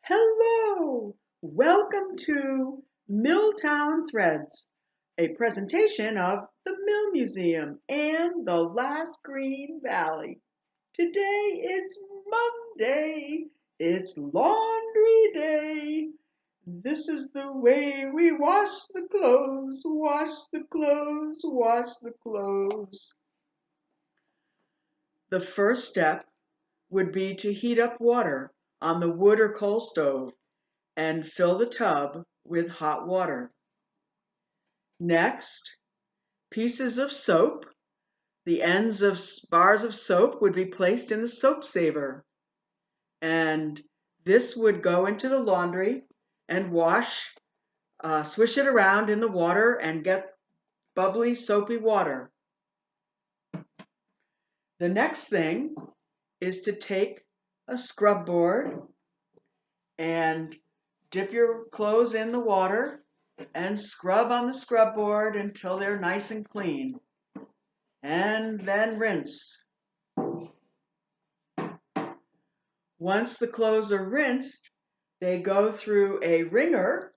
Hello! Welcome to Milltown Threads, a presentation of the Mill Museum and the Last Green Valley. Today it's Monday. It's laundry day. This is the way we wash the clothes, wash the clothes, wash the clothes. The first step would be to heat up water on the wood or coal stove and fill the tub with hot water. Next, pieces of soap. The ends of bars of soap would be placed in the soap saver, and this would go into the laundry and swish it around in the water and get bubbly, soapy water. The next thing is to take a scrub board and dip your clothes in the water and scrub on the scrub board until they're nice and clean. And then rinse. Once the clothes are rinsed, they go through a wringer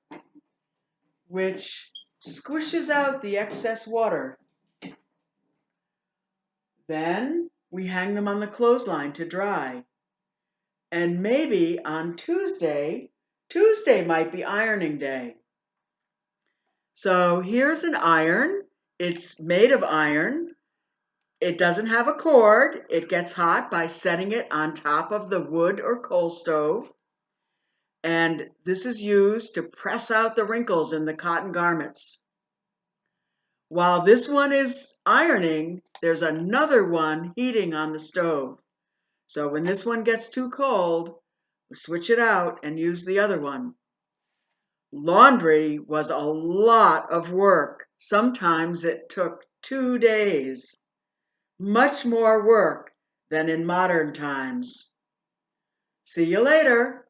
which squishes out the excess water. Then we hang them on the clothesline to dry. And maybe on Tuesday might be ironing day. So here's an iron. It's made of iron. It doesn't have a cord. It gets hot by setting it on top of the wood or coal stove. And this is used to press out the wrinkles in the cotton garments. While this one is ironing, there's another one heating on the stove. So when this one gets too cold, we switch it out and use the other one. Laundry was a lot of work. Sometimes it took 2 days. Much more work than in modern times. See you later.